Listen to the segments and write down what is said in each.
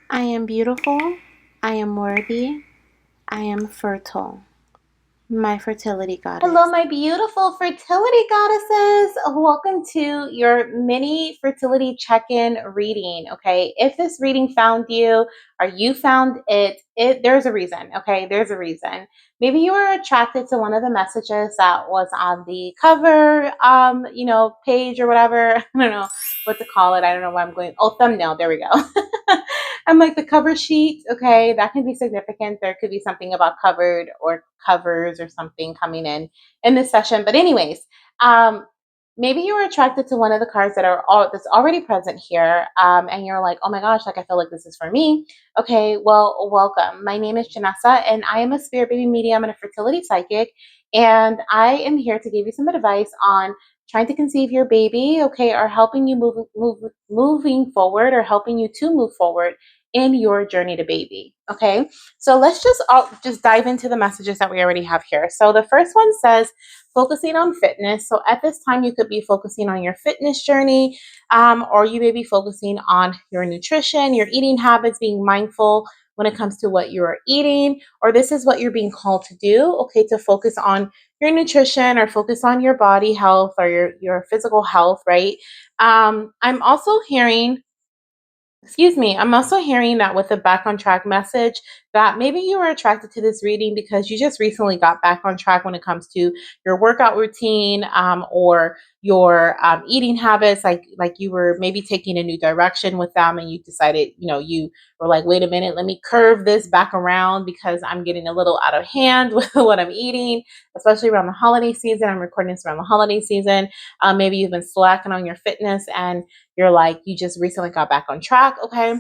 I am beautiful. I am worthy. I am fertile. My fertility Hello, goddess. my beautiful fertility goddesses. Welcome to your mini fertility check-in reading. Okay, if this reading found you or you found it there's a reason. Okay, there's a reason. Maybe you were attracted to one of the messages that was on the cover, page or whatever. I don't know what to call it. I don't know why I'm going. Oh, thumbnail. There we go. I'm like the cover sheet. Okay, that can be significant. There could be something about covered or covers or something coming in this session. But anyways, um, maybe you were attracted to one of the cards that's already present here, and you're like, oh my gosh, like I feel like this is for me. Okay, well, welcome. My name is Janessa, and I am a spirit baby medium and a fertility psychic, and I am here to give you some advice on trying to conceive your baby, okay, or helping you moving forward, or helping you to move forward in your journey to baby. Okay, so let's just dive into the messages that we already have here. So the first one says focusing on fitness. So at this time, you could be focusing on your fitness journey, or you may be focusing on your nutrition, your eating habits, being mindful when it comes to what you are eating, or this is what you're being called to do. Okay, to focus on your nutrition or focus on your body health or your physical health, right? I'm also hearing Excuse me. I'm also hearing that with the back on track message, that maybe you were attracted to this reading because you just recently got back on track when it comes to your workout routine, or your eating habits. Like you were maybe taking a new direction with them, and you decided, you were like, wait a minute, let me curve this back around because I'm getting a little out of hand with what I'm eating, especially around the holiday season. I'm recording this around the holiday season. Maybe you've been slacking on your fitness, and you're like, you just recently got back on track. Okay.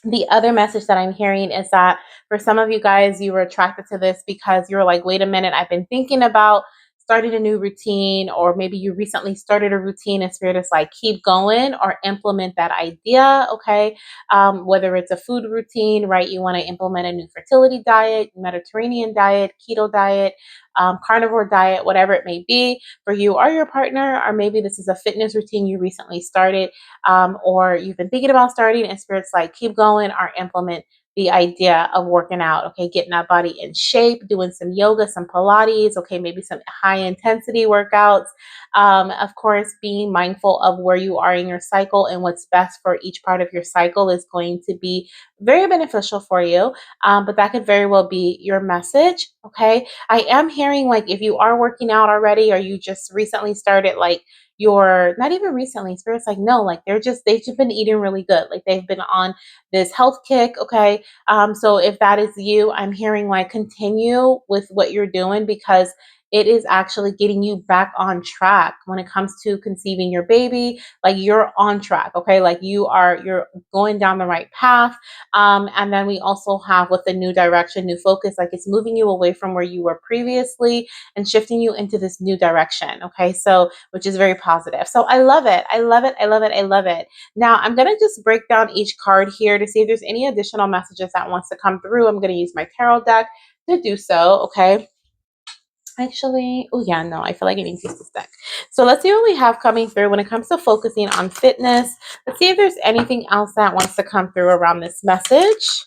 The other message that I'm hearing is that for some of you guys, you were attracted to this because you were like, wait a minute, I've been thinking about starting a new routine, or maybe you recently started a routine and spirit is like, keep going or implement that idea. Okay. Whether it's a food routine, right? You want to implement a new fertility diet, Mediterranean diet, keto diet, carnivore diet, whatever it may be for you or your partner, or maybe this is a fitness routine you recently started, or you've been thinking about starting, and spirit's like, keep going or implement the idea of working out. Okay, getting that body in shape, doing some yoga, some Pilates, okay, maybe some high intensity workouts. Of course, being mindful of where you are in your cycle and what's best for each part of your cycle is going to be very beneficial for you. But that could very well be your message. Okay, I am hearing like if you are working out already, or you just recently started, like you're not even recently, spirit's like, no, like they've just been eating really good, like they've been on this health kick. Okay, so if that is you, I'm hearing like continue with what you're doing, because it is actually getting you back on track when it comes to conceiving your baby. Like you're on track. Okay, like you're going down the right path. And then we also have with the new direction, new focus, like it's moving you away from where you were previously and shifting you into this new direction. Okay, so which is very positive. So I love it. I love it. I love it. I love it. Now I'm going to just break down each card here to see if there's any additional messages that wants to come through. I'm going to use my tarot deck to do so. Okay. Actually, oh yeah, no, I feel like I need to use this deck. So let's see what we have coming through when it comes to focusing on fitness. Let's see if there's anything else that wants to come through around this message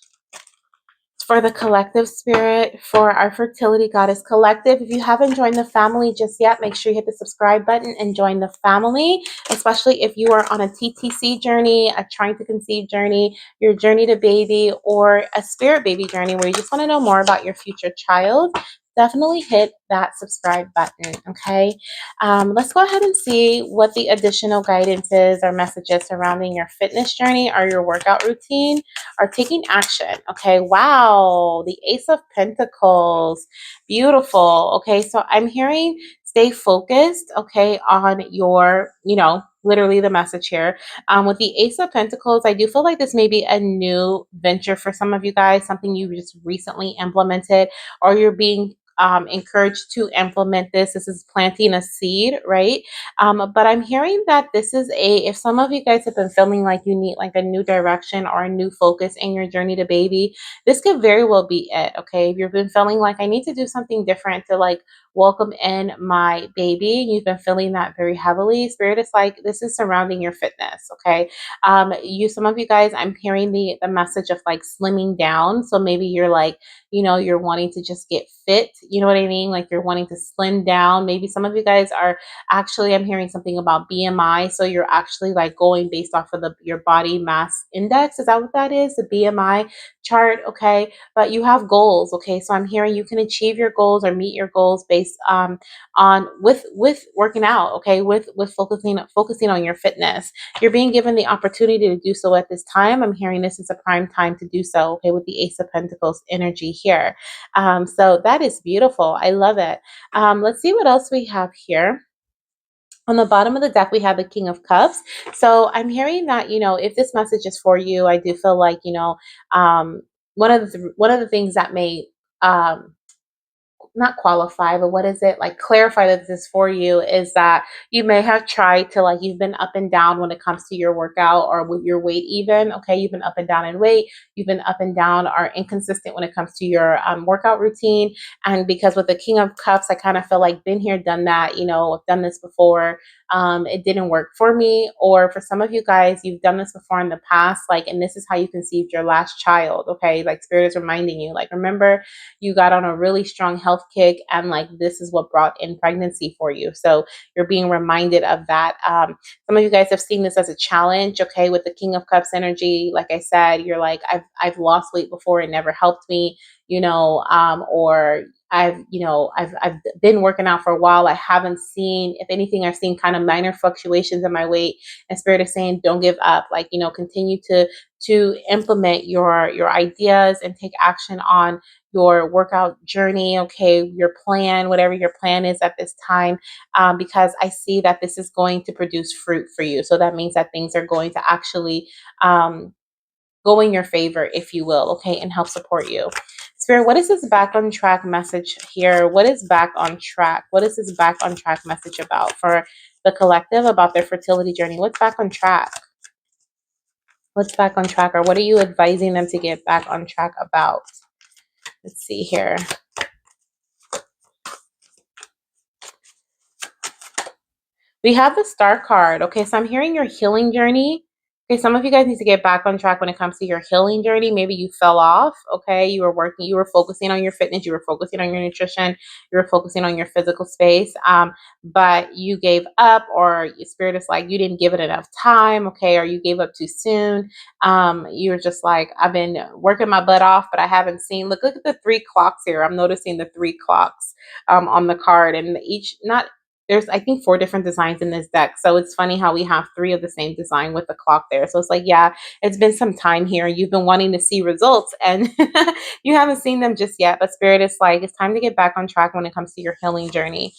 for the collective spirit, for our Fertility Goddess Collective. If you haven't joined the family just yet, make sure you hit the subscribe button and join the family, especially if you are on a TTC journey, a trying to conceive journey, your journey to baby, or a spirit baby journey where you just want to know more about your future child. Definitely hit that subscribe button, okay? Let's go ahead and see what the additional guidance is or messages surrounding your fitness journey or your workout routine are taking action. Okay, wow, the Ace of Pentacles, beautiful. Okay, so I'm hearing stay focused, okay, on your, literally the message here. With the Ace of Pentacles, I do feel like this may be a new venture for some of you guys, something you just recently implemented, or you're being encouraged to implement this. This is planting a seed, right? But I'm hearing that this is if some of you guys have been feeling like you need like a new direction or a new focus in your journey to baby, this could very well be it. Okay. If you've been feeling like I need to do something different to like welcome in my baby. You've been feeling that very heavily. Spirit is like, this is surrounding your fitness. Okay. Some of you guys, I'm hearing the message of like slimming down. So maybe you're like, you're wanting to just get fit. You know what I mean? Like you're wanting to slim down. Maybe some of you guys are actually, I'm hearing something about BMI. So you're actually like going based off of your body mass index. Is that what that is? The BMI chart. Okay. But you have goals. Okay. So I'm hearing you can achieve your goals or meet your goals based on with working out. Okay. With focusing on your fitness. You're being given the opportunity to do so at this time. I'm hearing this is a prime time to do so. Okay. With the Ace of Pentacles energy here. So that is beautiful. I love it. Let's see what else we have here. On the bottom of the deck, we have the King of Cups. So I'm hearing that, if this message is for you, I do feel like, one of the things that may um, not qualify, but what is it like clarify that this is for you is that you may have tried to like you've been up and down when it comes to your workout or with your weight even. Okay, you've been up and down in weight, you've been up and down or inconsistent when it comes to your workout routine. And because with the King of Cups, I kind of feel like been here, done that, I've done this before. It didn't work for me. Or for some of you guys, you've done this before in the past, like, and this is how you conceived your last child. Okay, like Spirit is reminding you, like, remember you got on a really strong health kick and like this is what brought in pregnancy for you. So you're being reminded of that. Some of you guys have seen this as a challenge. Okay, with the King of Cups energy, like I said, you're like I've lost weight before, it never helped me, or I've been working out for a while. I haven't seen, if anything, I've seen kind of minor fluctuations in my weight. And Spirit is saying, don't give up. Like, continue to implement your ideas and take action on your workout journey. Okay, your plan, whatever your plan is at this time, because I see that this is going to produce fruit for you. So that means that things are going to actually go in your favor, if you will, okay, and help support you. Spirit, what is this back on track message here? What is back on track? What is this back on track message about for the collective about their fertility journey? What's back on track? What's back on track? Or what are you advising them to get back on track about? Let's see here. We have the Star card. Okay, so I'm hearing your healing journey. Okay, some of you guys need to get back on track when it comes to your healing journey. Maybe you fell off. Okay, you were focusing on your fitness, you were focusing on your nutrition, you were focusing on your physical space, but you gave up, or your spirit is like you didn't give it enough time. Okay, or you gave up too soon. You were just like, I've been working my butt off, but I haven't seen. Look at the three clocks here. I'm noticing the three clocks on the card, and each not there's I think four different designs in this deck. So it's funny how we have three of the same design with the clock there. So it's like, yeah, it's been some time here. You've been wanting to see results and you haven't seen them just yet. But Spirit is like, it's time to get back on track when it comes to your healing journey.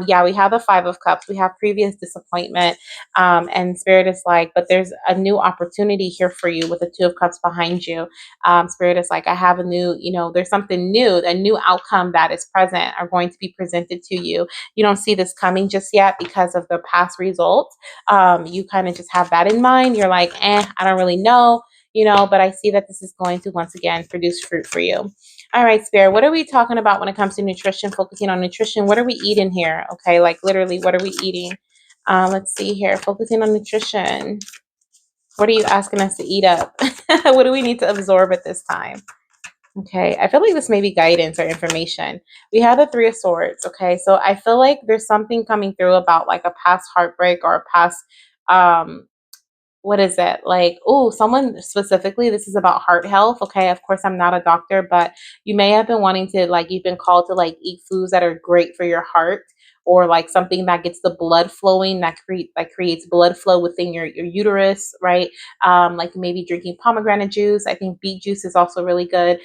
Yeah, we have the Five of Cups. We have previous disappointment. And Spirit is like, but there's a new opportunity here for you with the Two of Cups behind you. Spirit is like, I have a new, there's something new, a new outcome that is present are going to be presented to you. You don't see this coming just yet because of the past results. You kind of just have that in mind. You're like, I don't really know, but I see that this is going to once again produce fruit for you. All right, Spirit, what are we talking about when it comes to nutrition, focusing on nutrition? What are we eating here? Okay, like literally, what are we eating? Let's see here, focusing on nutrition. What are you asking us to eat up? What do we need to absorb at this time? Okay, I feel like this may be guidance or information. We have the Three of Swords. Okay, so I feel like there's something coming through about like a past heartbreak or a past um what is it like, oh, someone specifically, this is about heart health. Okay, of course I'm not a doctor, but you may have been wanting to like, you've been called to like eat foods that are great for your heart, or like something that gets the blood flowing, that creates blood flow within your uterus, right? Like maybe drinking pomegranate juice. I think beet juice is also really good.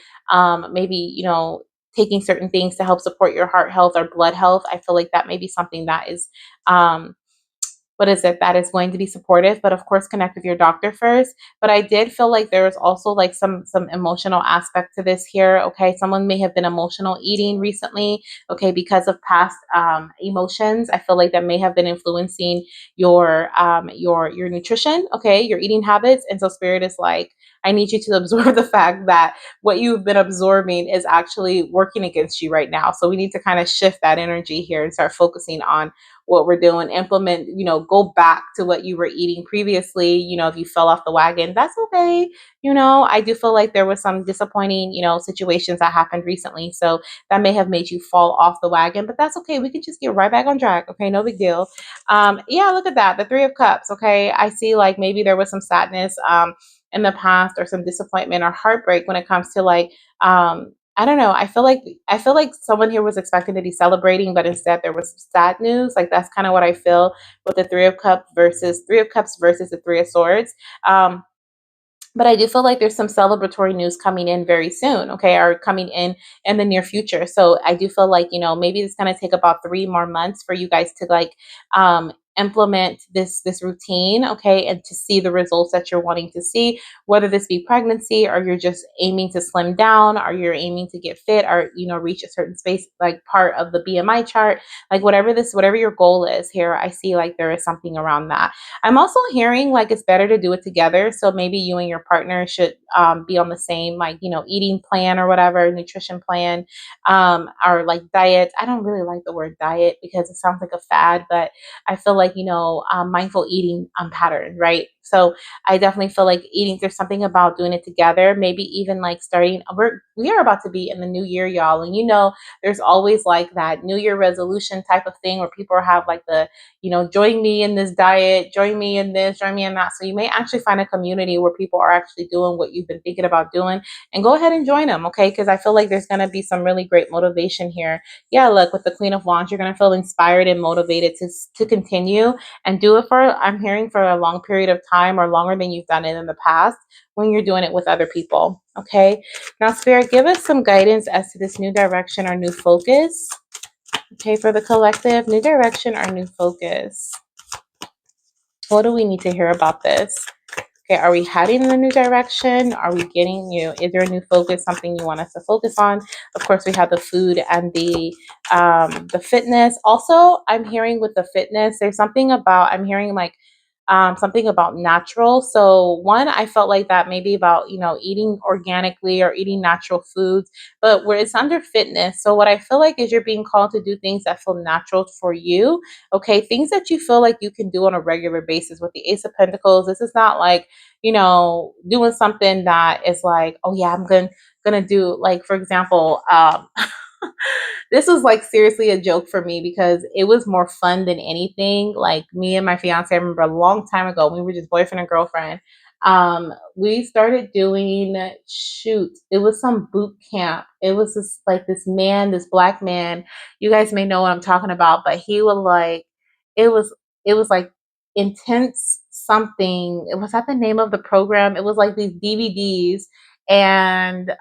Maybe taking certain things to help support your heart health or blood health. I feel like that may be something that is um what is it, that is going to be supportive. But of course, connect with your doctor first. But I did feel like there was also like some emotional aspect to this here. Okay, someone may have been emotional eating recently. Okay, because of past emotions, I feel like that may have been influencing your nutrition. Okay, your eating habits. And so spirit is like, I need you to absorb the fact that what you've been absorbing is actually working against you right now. So we need to kind of shift that energy here and start focusing on what we're doing, implement, go back to what you were eating previously. If you fell off the wagon, that's okay. I do feel like there was some disappointing, situations that happened recently. So that may have made you fall off the wagon, but that's okay. We can just get right back on track. Okay. No big deal. Yeah, look at that. The Three of Cups. Okay. I see like maybe there was some sadness, in the past, or some disappointment or heartbreak when it comes to like, I don't know. I feel like someone here was expecting to be celebrating, but instead there was sad news. Like that's kind of what I feel with the Three of Cups versus the Three of Swords. But I do feel like there's some celebratory news coming in very soon, okay, or coming in the near future. So I do feel like, maybe it's going to take about 3 more months for you guys to like implement this routine, okay, and to see the results that you're wanting to see, whether this be pregnancy, or you're just aiming to slim down, or you're aiming to get fit, or reach a certain space, like part of the BMI chart, like whatever your goal is here. I see like there is something around that. I'm also hearing like it's better to do it together. So maybe you and your partner should be on the same, like, eating plan or whatever, nutrition plan, or like diet. I don't really like the word diet because it sounds like a fad, but I feel like, mindful eating pattern, right? So I definitely feel like there's something about doing it together, maybe even like we are about to be in the new year, y'all. And there's always like that new year resolution type of thing where people have like join me in this diet, join me in this, join me in that. So you may actually find a community where people are actually doing what you've been thinking about doing, and go ahead and join them, okay? Because I feel like there's going to be some really great motivation here. Yeah, look, with the Queen of Wands, you're going to feel inspired and motivated to continue and do it I'm hearing, for a long period of time, or longer than you've done it in the past, when you're doing it with other people, okay? Now, Spirit, give us some guidance as to this new direction or new focus. Okay, for the collective, new direction or new focus. What do we need to hear about this? Okay, are we heading in a new direction? Are we getting is there a new focus, something you want us to focus on? Of course, we have the food and the fitness. Also, I'm hearing with the fitness, there's something about, I'm hearing like something about natural. So one, I felt like that maybe about, eating organically or eating natural foods, but where it's under fitness. So what I feel like is you're being called to do things that feel natural for you. Okay. Things that you feel like you can do on a regular basis. With the Ace of Pentacles, this is not like, doing something that is like, oh yeah, gonna do, like, for example, this was like seriously a joke for me because it was more fun than anything. Like me and my fiance, I remember a long time ago, we were just boyfriend and girlfriend. We started doing, shoot, it was some boot camp. It was this black man. You guys may know what I'm talking about, but he was like, it was like intense something. It was that the name of the program. It was like these DVDs, and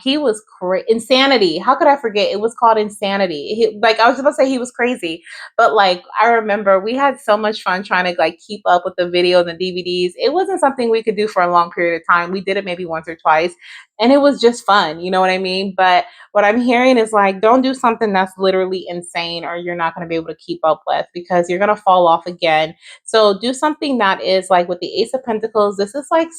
he was Insanity. How could I forget? It was called Insanity. Like, I was about to say he was crazy, but like I remember we had so much fun trying to like keep up with the video and the DVDs. It wasn't something we could do for a long period of time. We did it maybe once or twice, and it was just fun, you know what I mean? But what I'm hearing is like, don't do something that's literally insane, or you're not going to be able to keep up with, because you're going to fall off again. So do something that is like, with the Ace of Pentacles, this is like,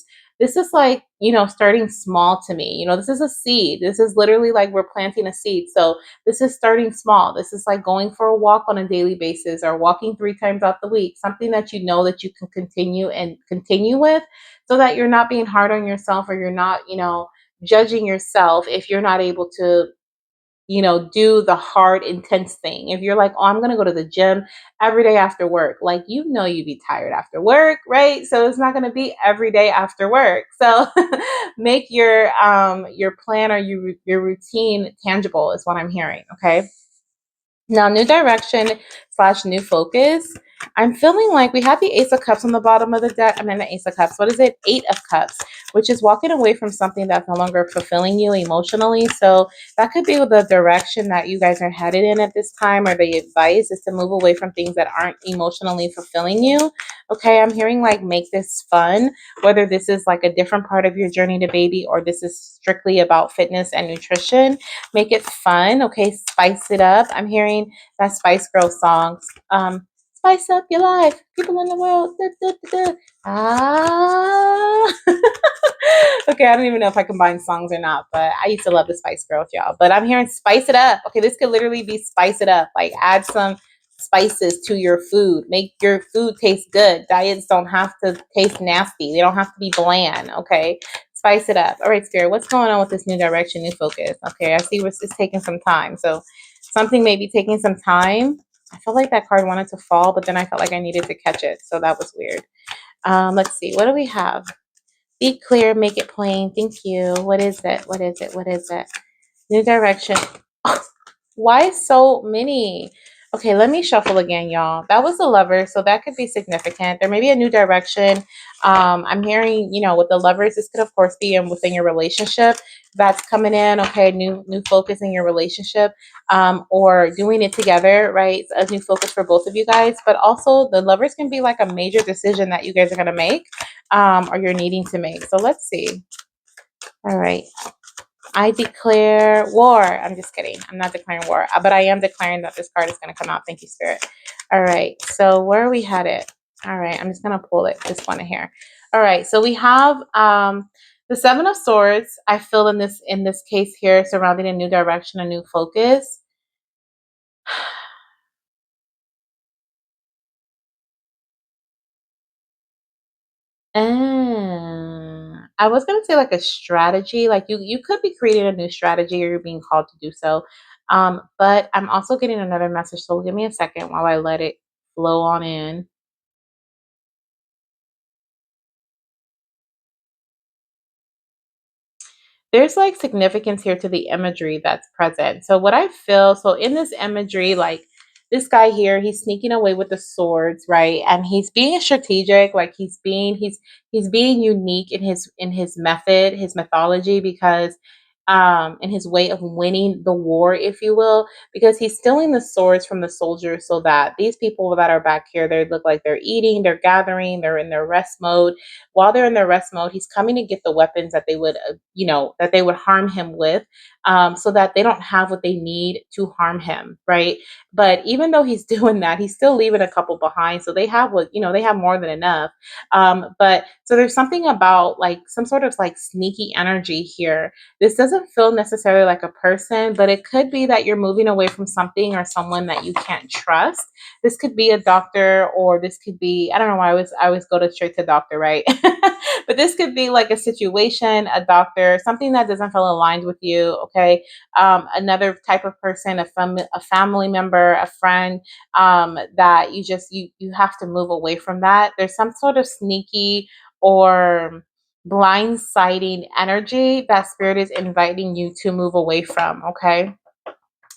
starting small to me. This is a seed. This is literally like we're planting a seed. So this is starting small. This is like going for a walk on a daily basis, or walking 3 times out the week, something that you know that you can continue with, so that you're not being hard on yourself, or you're not, judging yourself if you're not able to do the hard, intense thing. If you're like, oh, I'm going to go to the gym every day after work, like, you'd be tired after work, right? So it's not going to be every day after work. So make your plan, or your routine tangible, is what I'm hearing. Okay. Now, new direction, slash new focus. I'm feeling like we have the Ace of Cups on the bottom of the deck. I mean, the Ace of Cups. What is it? Eight of Cups, which is walking away from something that's no longer fulfilling you emotionally. So that could be the direction that you guys are headed in at this time, or the advice is to move away from things that aren't emotionally fulfilling you. Okay, I'm hearing like make this fun, whether this is like a different part of your journey to baby or this is strictly about fitness and nutrition. Make it fun. Okay, spice it up. I'm hearing that Spice Girl song. Spice up your life, people in the world. Da, da, da, da. Ah. Okay, I don't even know if I combine songs or not, but I used to love the Spice Girls, y'all. But I'm hearing spice it up. Okay, this could literally be spice it up. Like add some spices to your food. Make your food taste good. Diets don't have to taste nasty. They don't have to be bland. Okay, spice it up. All right, Spirit, what's going on with this new direction, new focus? Okay, I see it's taking some time. So something may be taking some time. I felt like that card wanted to fall, but then I felt like I needed to catch it. So that was weird. Let's see. What do we have? Be clear, make it plain. Thank you. What is it? What is it? What is it? New direction. Why so many? Okay, let me shuffle again, y'all. That was the Lovers, so that could be significant. There may be a new direction. I'm hearing, with the Lovers, this could of course be within your relationship that's coming in. Okay, new focus in your relationship, or doing it together, right? A new focus for both of you guys. But also, the Lovers can be like a major decision that you guys are gonna make, or you're needing to make. So let's see. All right. I declare war. I'm just kidding. I'm not declaring war, but I am declaring that this card is going to come out. Thank you, Spirit. All right. So where are we headed? All right. I'm just going to pull it. This one here. All right. So we have the Seven of Swords. I feel in this case here, surrounding a new direction, a new focus. I was gonna say like a strategy, like you could be creating a new strategy or you're being called to do so. But I'm also getting another message. So give me a second while I let it flow on in. There's like significance here to the imagery that's present. So what I feel, so in this imagery, like this guy here, he's sneaking away with the swords, right? And he's being strategic, like he's being unique in his method, his methodology, because in his way of winning the war, if you will, because he's stealing the swords from the soldiers so that these people that are back here, they look like they're eating, they're gathering, they're in their rest mode. While they're in their rest mode, he's coming to get the weapons that they would, that they would harm him with, so that they don't have what they need to harm him, right? But even though he's doing that, he's still leaving a couple behind, so they have they have more than enough. But so there's something about like some sort of like sneaky energy here. This doesn't feel necessarily like a person, but it could be that you're moving away from something or someone that you can't trust. This could be a doctor, or this could be, I don't know why I always go to straight to doctor, right? But this could be like a situation, a doctor, something that doesn't feel aligned with you. Okay, another type of person, a family member, a friend, that you have to move away from that. There's some sort of sneaky or blindsiding energy that spirit is inviting you to move away from. Okay,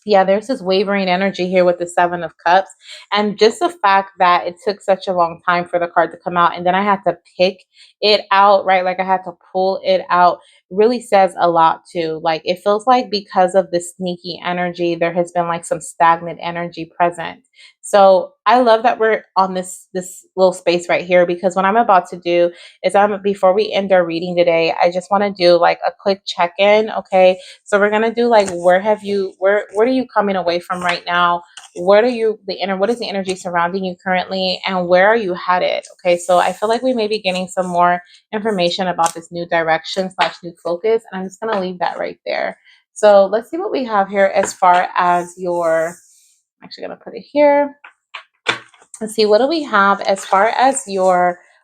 yeah, there's this wavering energy here with the Seven of Cups. And just the fact that it took such a long time for the card to come out, and then I had to pick it out, right? Like I had to pull it out, really says a lot too. Like it feels like because of the sneaky energy, there has been like some stagnant energy present. So I love that we're on this little space right here, because what I'm about to do is before we end our reading today, I just want to do like a quick check-in. Okay, so we're gonna do like where are you coming away from right now? What is the energy surrounding you currently, and where are you headed? Okay, so I feel like we may be getting some more information about this new direction slash new focus, and I'm just gonna leave that right there. So let's see what we have here as far as I'm actually gonna put it here. Let's see, what do we have as far as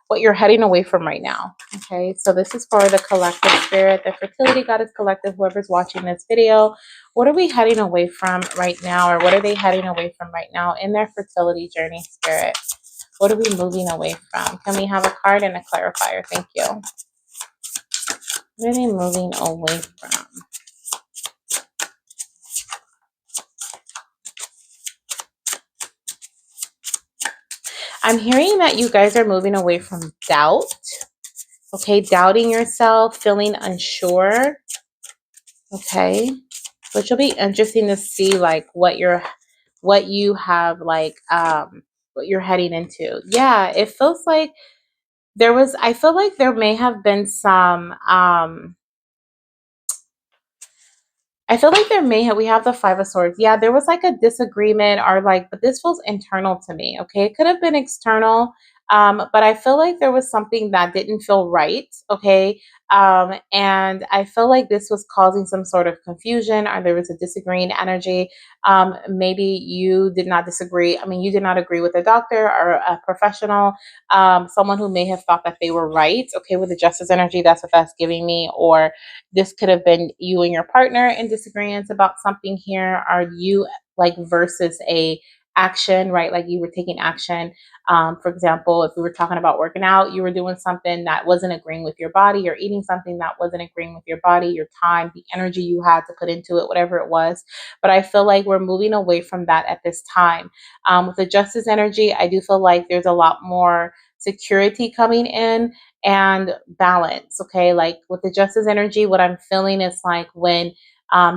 what you're heading away from right now? Okay, so this is for the collective spirit, the Fertility Goddess Collective, whoever's watching this video. What are we heading away from right now, or what are they heading away from right now in their fertility journey, spirit? What are we moving away from? Can we have a card and a clarifier? Thank you. What are they moving away from? I'm hearing that you guys are moving away from doubt. Okay, doubting yourself, feeling unsure. Okay, which will be interesting to see, like what you have, like what you're heading into. Yeah, it feels like I feel like there may have been some I feel like we have the Five of Swords. Yeah, there was like a disagreement, or like, but this feels internal to me. Okay. It could have been external. But I feel like there was something that didn't feel right. Okay. And I feel like this was causing some sort of confusion, or there was a disagreeing energy. Maybe you did not disagree. I mean, you did not agree with a doctor or a professional, someone who may have thought that they were right. Okay. With the Justice energy, that's what that's giving me. Or this could have been you and your partner in disagreements about something here. Are you like versus a action, right? Like you were taking action. For example, if we were talking about working out, you were doing something that wasn't agreeing with your body, or eating something that wasn't agreeing with your body, your time, the energy you had to put into it, whatever it was. But I feel like we're moving away from that at this time. With the Justice energy, I do feel like there's a lot more security coming in and balance. Okay. Like with the Justice energy, what I'm feeling is like when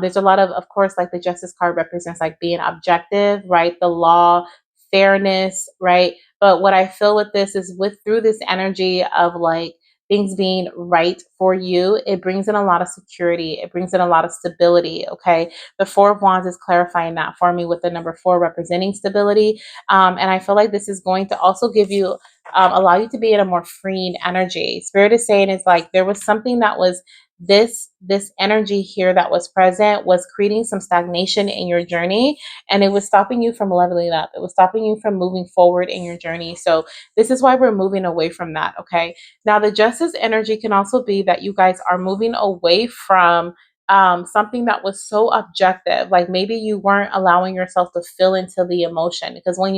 there's a lot of course, like the Justice card represents like being objective, right? The law, fairness, right? But what I feel with this is through this energy of like things being right for you, it brings in a lot of security. It brings in a lot of stability. Okay. The Four of Wands is clarifying that for me, with the number four representing stability. And I feel like this is going to also give you allow you to be in a more freeing energy. Spirit is saying it's like there was something that was this energy here that was present was creating some stagnation in your journey, and it was stopping you from leveling up. It was stopping you from moving forward in your journey. So this is why we're moving away from that. Okay. Now the Justice energy can also be that you guys are moving away from something that was so objective. Like maybe you weren't allowing yourself to feel into the emotion. Because when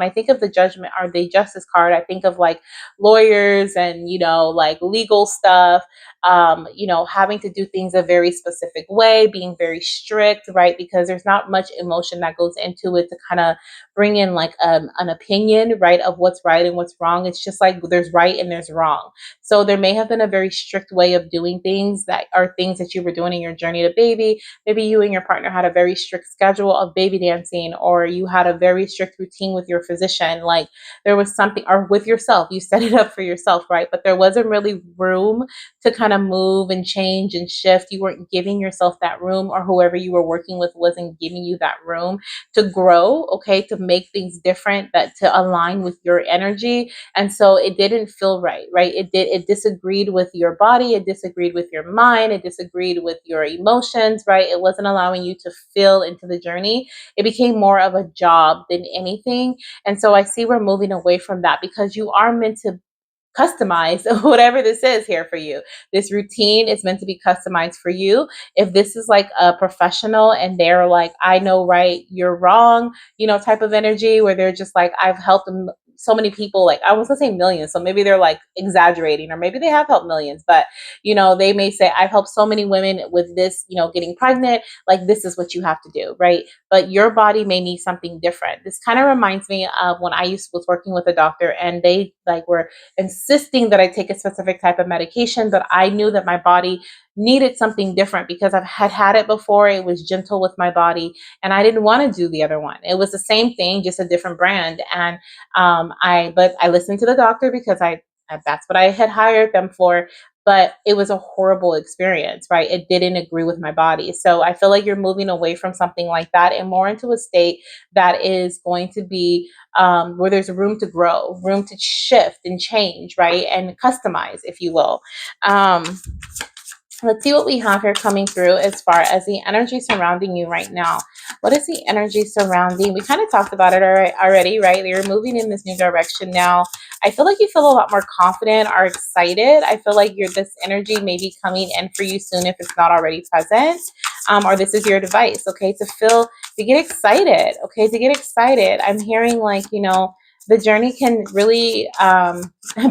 I think of the Judgment or the Justice card, I think of like lawyers and, like legal stuff, having to do things a very specific way, being very strict, right? Because there's not much emotion that goes into it to kind of bring in like an opinion, right, of what's right and what's wrong. It's just like there's right and there's wrong. So there may have been a very strict way of doing things that are things that you were doing in your journey to baby. Maybe you and your partner had a very strict schedule of baby dancing, or you had a very strict routine with your physician. Like there was something, or with yourself, you set it up for yourself, right? But there wasn't really room to kind of move and change and shift. You weren't giving yourself that room, or whoever you were working with wasn't giving you that room to grow, okay, to make things different, that to align with your energy. And so it didn't feel right, right? It disagreed with your body, it disagreed with your mind, it disagreed with your emotions, right? It wasn't allowing you to feel into the journey. It became more of a job than anything. And so I see we're moving away from that, because you are meant to customize whatever this is here for you. This routine is meant to be customized for you. If this is like a professional and they're like, I know right, you're wrong, type of energy, where they're just like, I've helped them so many people, like I was gonna say millions, so maybe they're like exaggerating, or maybe they have helped millions, but they may say, I've helped so many women with this, getting pregnant, like this is what you have to do, right? But your body may need something different. This kind of reminds me of when was working with a doctor, and they like were insisting that I take a specific type of medication, but I knew that my body needed something different because I've had it before. It was gentle with my body, and I didn't want to do the other one. It was the same thing, just a different brand. And but I listened to the doctor because that's what I had hired them for. But it was a horrible experience, right? It didn't agree with my body. So I feel like you're moving away from something like that and more into a state that is going to be where there's room to grow, room to shift and change, right? And customize, if you will. Um, let's see what we have here coming through as far as the energy surrounding you right now. What is the energy surrounding? We kind of talked about it already, right? You're moving in this new direction now. I feel like you feel a lot more confident or excited. I feel like this energy may be coming in for you soon if it's not already present. Or this is your device, okay, to get excited, okay, to get excited. I'm hearing like, the journey can really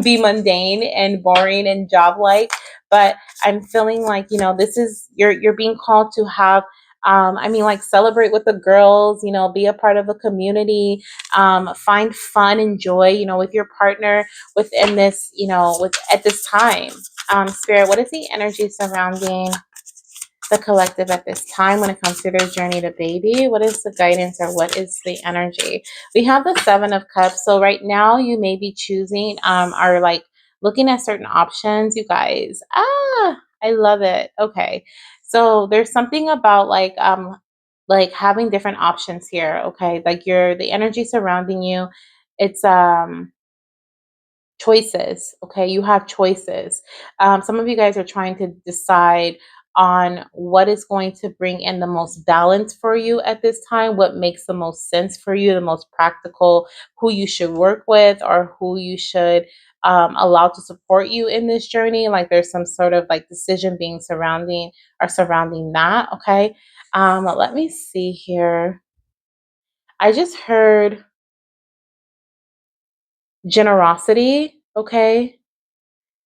be mundane and boring and job like, but I'm feeling like, this is you're being called to have I mean, like celebrate with the girls, be a part of a community, find fun and joy, with your partner within this, with at this time. Spirit, what is the energy surrounding the collective at this time when it comes to their journey to baby? What is the guidance or what is the energy? We have the Seven of Cups. So right now you may be choosing are like looking at certain options, you guys. I love it. Okay. So there's something about like having different options here, okay? Like the energy surrounding you, it's choices. Okay, you have choices. Some of you guys are trying to decide on what is going to bring in the most balance for you at this time, what makes the most sense for you, the most practical, who you should work with or who you should allow to support you in this journey. Like there's some sort of like decision being surrounding that. Okay, let me see here. I just heard generosity. Okay,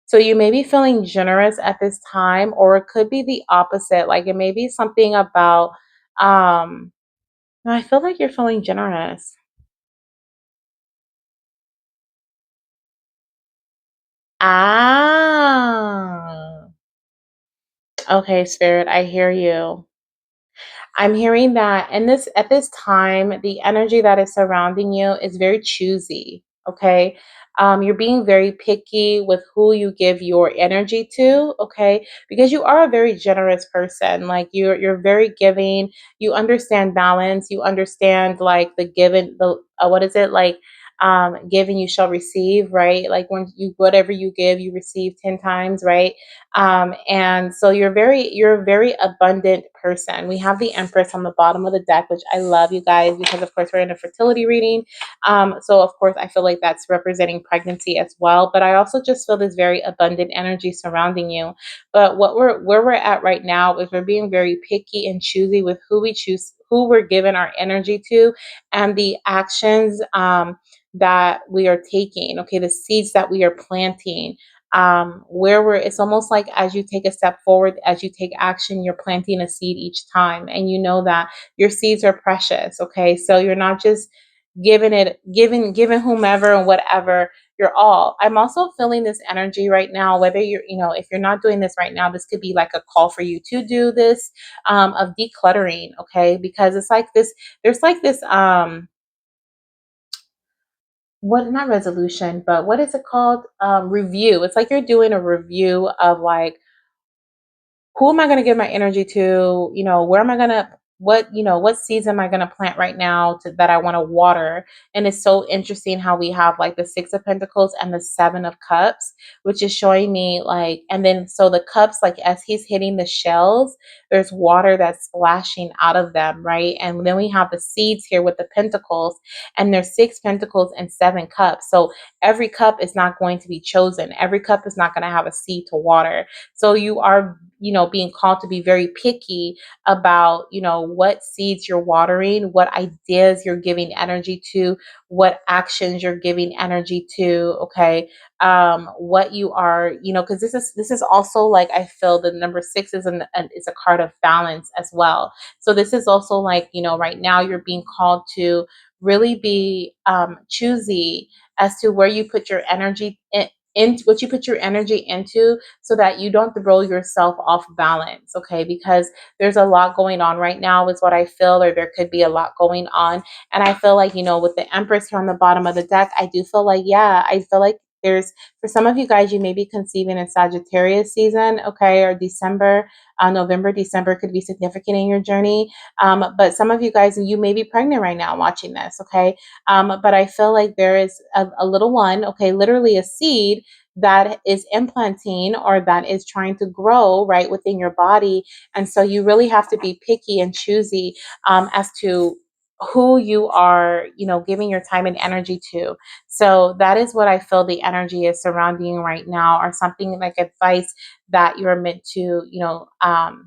so you may be feeling generous at this time, or it could be the opposite. Like it may be something about, um, no, I feel like you're feeling generous. Ah, okay, Spirit, I hear you. I'm hearing that and this at this time, the energy that is surrounding you is very choosy. Okay. You're being very picky with who you give your energy to, okay? Because you are a very generous person. Like you're very giving. You understand balance. You understand like the given the what is it like given you shall receive, right? Like when you whatever you give, you receive 10 times, right? And so you're a very abundant person. We have the Empress on the bottom of the deck, which I love, you guys, because of course we're in a fertility reading. So of course I feel like that's representing pregnancy as well. But I also just feel this very abundant energy surrounding you. But where we're at right now is we're being very picky and choosy with who we choose, who we're giving our energy to, and the actions that we are taking. Okay, the seeds that we are planting, where we're it's almost like as you take a step forward, as you take action, you're planting a seed each time, and you know that your seeds are precious. Okay, so you're not just giving whomever and whatever your all. I'm also feeling this energy right now, whether you're if you're not doing this right now, this could be like a call for you to do this, of decluttering. Okay, because it's like this there's like this what not resolution, but what is it called? Review. It's like you're doing a review of like who am I going to give my energy to? Where am I going to what seeds am I going to plant right now that I want to water? And it's so interesting how we have like the 6 of Pentacles and the 7 of Cups, which is showing me like, and then so the cups, like as he's hitting the shells, there's water that's splashing out of them, right? And then we have the seeds here with the Pentacles, and there's 6 Pentacles and 7 Cups. So every cup is not going to be chosen. Every cup is not going to have a seed to water. So you are, being called to be very picky about, what seeds you're watering, what ideas you're giving energy to, what actions you're giving energy to, okay? What you are, because this is also like I feel the number 6 is a card of balance as well. So this is also like, right now you're being called to really be choosy as to where you put your energy in what you put your energy into, so that you don't throw yourself off balance. Okay, because there's a lot going on right now is what I feel, or there could be a lot going on. And I feel like, with the Empress here on the bottom of the deck, I do feel like, yeah, I feel like there's, for some of you guys, you may be conceiving in Sagittarius season, okay, or December, November, December could be significant in your journey. But some of you guys, you may be pregnant right now watching this, okay? But I feel like there is a little one, okay, literally a seed that is implanting or that is trying to grow right within your body. And so you really have to be picky and choosy as to who you are, giving your time and energy to. So that is what I feel the energy is surrounding right now, or something like advice that you're meant to,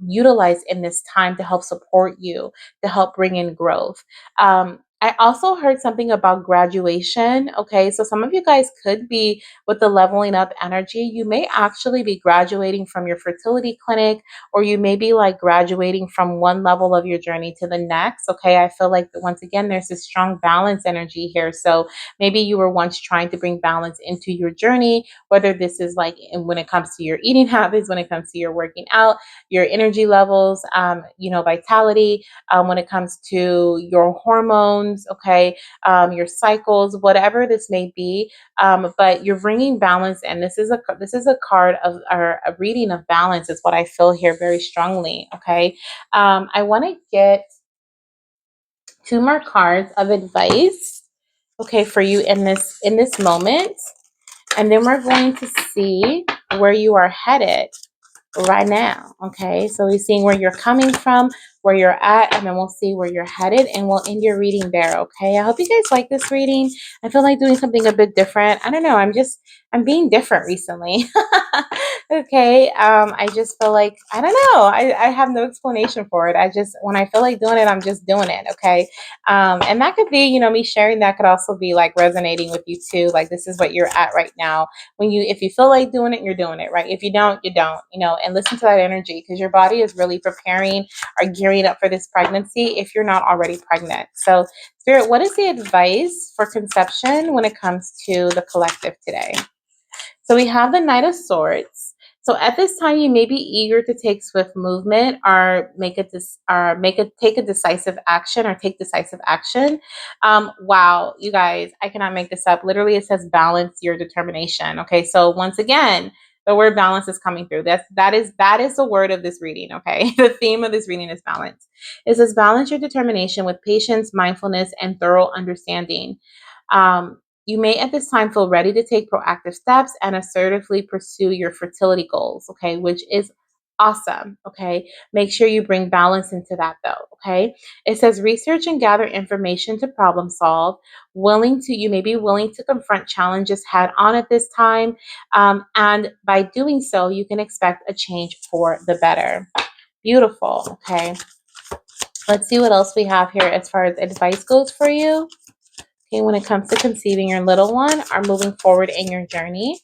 utilize in this time to help support you, to help bring in growth. I also heard something about graduation. Okay, so some of you guys could be with the leveling up energy. You may actually be graduating from your fertility clinic, or you may be like graduating from one level of your journey to the next. Okay, I feel like once again, there's this strong balance energy here. So maybe you were once trying to bring balance into your journey, whether this is like when it comes to your eating habits, when it comes to your working out, your energy levels, vitality, when it comes to your hormones, okay, your cycles, whatever this may be. But you're bringing balance, and this is a card of or a reading of balance is what I feel here very strongly. Okay, I want to get two more cards of advice. Okay, for you in this moment, and then we're going to see where you are headed right now. Okay, so we're seeing where you're coming from, where you're at, and then we'll see where you're headed, and we'll end your reading there. Okay, I hope you guys like this reading. I feel like doing something a bit different. I don't know, I'm being different recently. Okay, I just feel like, I don't know, I have no explanation for it. I just, when I feel like doing it, I'm just doing it. Okay, and that could be, me sharing that could also be like resonating with you too, like this is what you're at right now. If you feel like doing it, you're doing it, right? If you don't, you don't, and listen to that energy, because your body is really preparing or gearing up for this pregnancy if you're not already pregnant. So Spirit, what is the advice for conception when it comes to the collective today? So we have the Knight of Swords. So at this time, you may be eager to take swift movement, or take a decisive action, or take decisive action. Wow, you guys, I cannot make this up. Literally, it says balance your determination. Okay, so once again, the word balance is coming through. That is the word of this reading. Okay, the theme of this reading is balance. It says balance your determination with patience, mindfulness, and thorough understanding. You may at this time feel ready to take proactive steps and assertively pursue your fertility goals, okay, which is awesome, okay? Make sure you bring balance into that though, okay? It says research and gather information to problem solve. You may be willing to confront challenges head on at this time. And by doing so, you can expect a change for the better. Beautiful, okay? Let's see what else we have here as far as advice goes for you. Okay, when it comes to conceiving your little one or moving forward in your journey.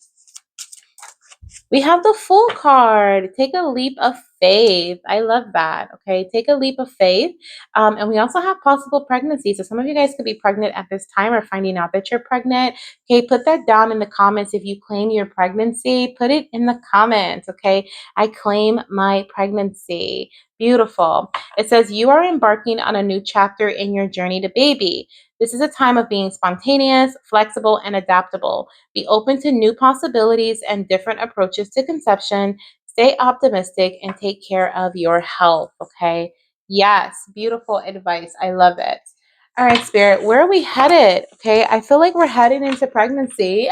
We have the Fool card. Take a leap of faith. I love that. Okay, take a leap of faith. And we also have possible pregnancy. So some of you guys could be pregnant at this time or finding out that you're pregnant. Okay, put that down in the comments. If you claim your pregnancy, put it in the comments. Okay, I claim my pregnancy. Beautiful. It says you are embarking on a new chapter in your journey to baby. This is a time of being spontaneous, flexible, and adaptable. Be open to new possibilities and different approaches to conception. Stay optimistic and take care of your health, okay? Yes, beautiful advice. I love it. All right, Spirit, where are we headed? Okay, I feel like we're headed into pregnancy.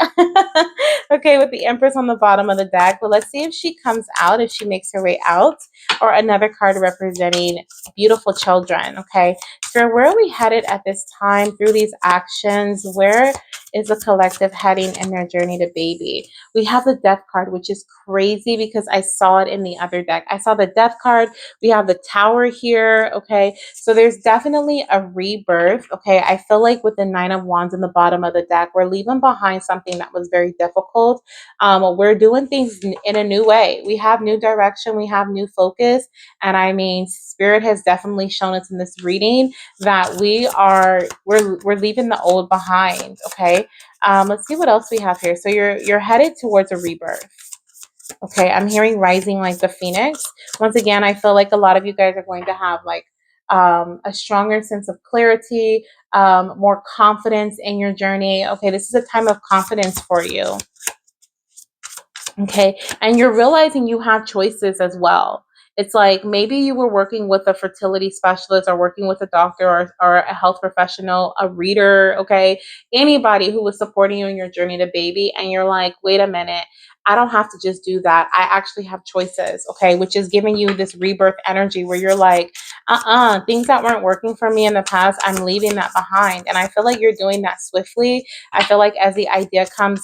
Okay, with the Empress on the bottom of the deck. But let's see if she comes out, if she makes her way out, or another card representing beautiful children. Okay, Spirit, where are we headed at this time through these actions? Where is the collective heading in their journey to baby? We have the Death card, which is crazy because I saw it in the other deck. I saw the Death card. We have the Tower here. Okay, so there's definitely a rebirth. Okay, I feel like with the Nine of Wands in the bottom of the deck, we're leaving behind something that was very difficult. We're doing things in a new way. We have new direction. We have new focus. And I mean, Spirit has definitely shown us in this reading that we're leaving the old behind. Okay, let's see what else we have here. So you're headed towards a rebirth. Okay, I'm hearing rising like the phoenix. Once again, I feel like a lot of you guys are going to have like a stronger sense of clarity, more confidence in your journey. Okay, this is a time of confidence for you. Okay, and you're realizing you have choices as well. It's like maybe you were working with a fertility specialist or working with a doctor or a health professional, a reader, okay, anybody who was supporting you in your journey to baby, and you're like, wait a minute, I don't have to just do that. I actually have choices, okay, which is giving you this rebirth energy where you're like, things that weren't working for me in the past, I'm leaving that behind. And I feel like you're doing that swiftly. I feel like as the idea comes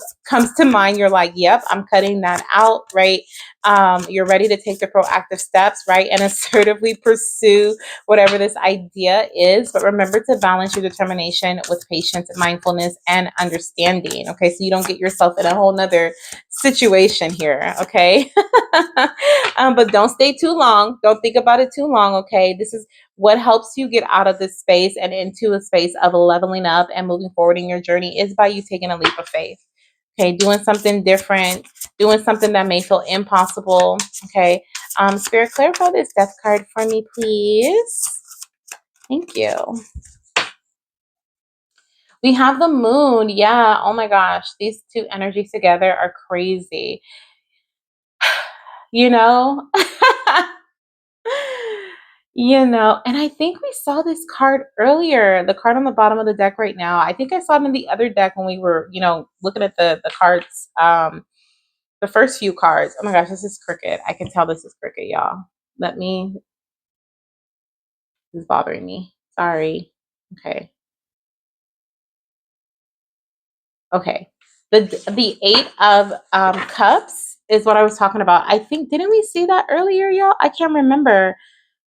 to mind, you're like, yep, I'm cutting that out, right? You're ready to take the proactive steps, right? And assertively pursue whatever this idea is. But remember to balance your determination with patience, mindfulness, and understanding. Okay, so you don't get yourself in a whole nother situation here. Okay. But don't stay too long. Don't think about it too long. Okay. This is what helps you get out of this space and into a space of leveling up and moving forward in your journey is by you taking a leap of faith. Okay, doing something different, doing something that may feel impossible. Okay, Spirit, clarify this death card for me, please. Thank you. We have the moon. Yeah. Oh my gosh, these two energies together are crazy. You know. And I think we saw this card earlier, the card on the bottom of the deck right now. I think I saw it in the other deck when we were, looking at the cards, the first few cards. Oh my gosh, this is crooked. I can tell this is crooked, y'all. This is bothering me. Sorry. Okay. The Eight of Cups is what I was talking about. I think, didn't we see that earlier, y'all? I can't remember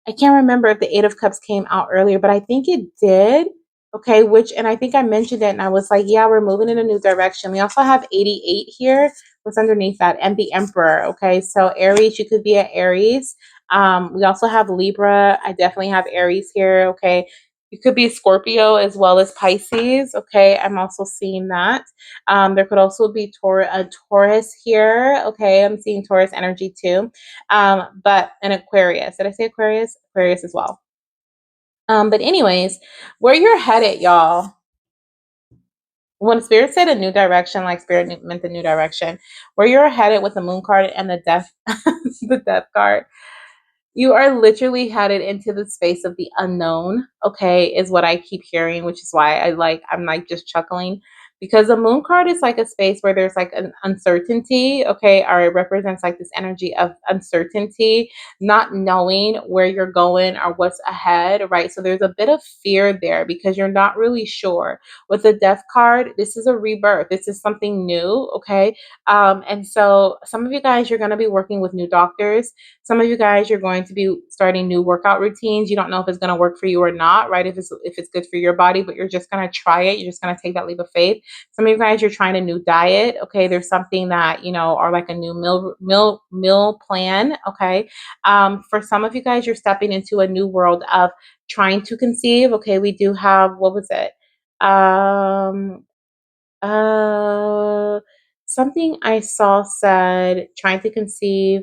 if the Eight of Cups came out earlier, but I think it did. Okay, and I think I mentioned it, and I was like, yeah, we're moving in a new direction. We also have 88 here. What's underneath that? And the Emperor. Okay, so Aries, you could be at Aries. We also have Libra. I definitely have Aries here. Okay, you could be Scorpio as well as Pisces. Okay, I'm also seeing that. There could also be a Taurus here. Okay, I'm seeing Taurus energy too. But an Aquarius. Did I say Aquarius? Aquarius as well. But anyways, where you're headed, y'all. When Spirit said a new direction, like Spirit meant the new direction, where you're headed with the Moon card and the Death, the Death card, you are literally headed into the space of the unknown, okay, is what I keep hearing, which is why I'm like just chuckling because the moon card is like a space where there's like an uncertainty, okay, or it represents like this energy of uncertainty, not knowing where you're going or what's ahead, right? So there's a bit of fear there because you're not really sure. With the death card, this is a rebirth. This is something new, okay? And so some of you guys, you're going to be working with new doctors. Some of you guys, you're going to be starting new workout routines. You don't know if it's going to work for you or not, right? If it's good for your body, but you're just going to try it. You're just going to take that leap of faith. Some of you guys, you're trying a new diet. Okay, there's something that or like a new meal plan. Okay, for some of you guys, you're stepping into a new world of trying to conceive. Okay, we do have what was it? Something I saw said trying to conceive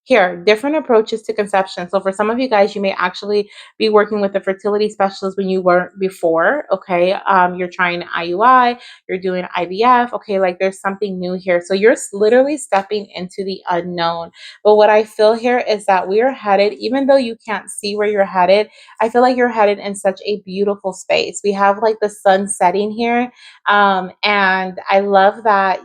here, different approaches to conception. So for some of you guys, you may actually be working with a fertility specialist when you weren't before. Okay. You're trying IUI, you're doing IVF. Okay. Like there's something new here. So you're literally stepping into the unknown. But what I feel here is that we are headed, even though you can't see where you're headed, I feel like you're headed in such a beautiful space. We have like the sun setting here. And I love that,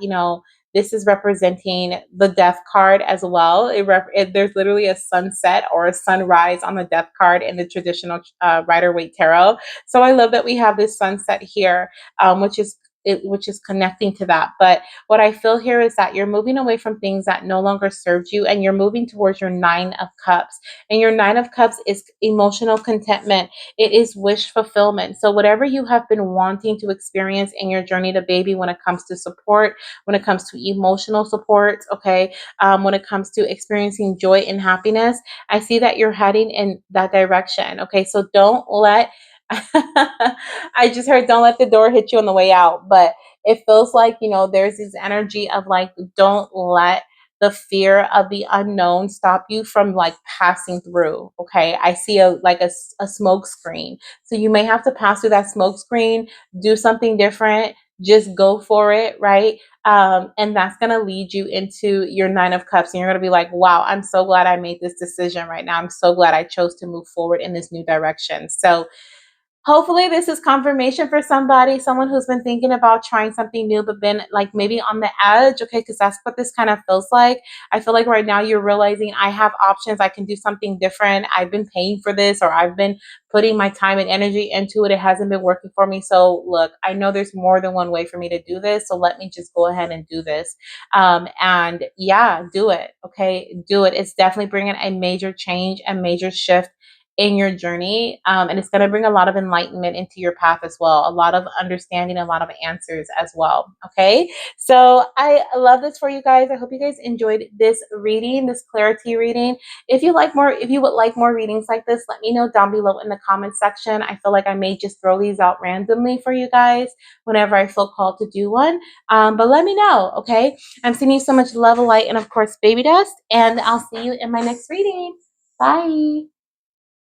this is representing the death card as well. There's literally a sunset or a sunrise on the death card in the traditional Rider-Waite tarot. So I love that we have this sunset here, which is connecting to that. But what I feel here is that you're moving away from things that no longer served you, and you're moving towards your Nine of Cups. And your Nine of Cups is emotional contentment. It is wish fulfillment. So whatever you have been wanting to experience in your journey to baby, when it comes to support, when it comes to emotional support, okay, when it comes to experiencing joy and happiness, I see that you're heading in that direction. Okay, so don't let I just heard don't let the door hit you on the way out, but it feels like, there's this energy of like, don't let the fear of the unknown stop you from like passing through. Okay. I see a smoke screen. So you may have to pass through that smoke screen, do something different, just go for it. Right. And that's going to lead you into your Nine of Cups. And you're going to be like, wow, I'm so glad I made this decision right now. I'm so glad I chose to move forward in this new direction. So hopefully this is confirmation for somebody, someone who's been thinking about trying something new but been like maybe on the edge. Okay, because that's what this kind of feels like. I feel like right now you're realizing I have options, I can do something different, I've been paying for this, or I've been putting my time and energy into it, it hasn't been working for me. So look, I know there's more than one way for me to do this, so let me just go ahead and do this. And yeah, do it. Okay, do it. It's definitely bringing a major change, a major shift in your journey. And it's going to bring a lot of enlightenment into your path as well, a lot of understanding, a lot of answers as well. Okay, so I love this for you guys. I hope you guys enjoyed this reading, this clarity reading. If you like more, if you would like more readings like this, let me know down below in the comment section. I feel like I may just throw these out randomly for you guys whenever I feel called to do one. But let me know. Okay, I'm sending you so much love, light, and of course baby dust, and I'll see you in my next reading. Bye.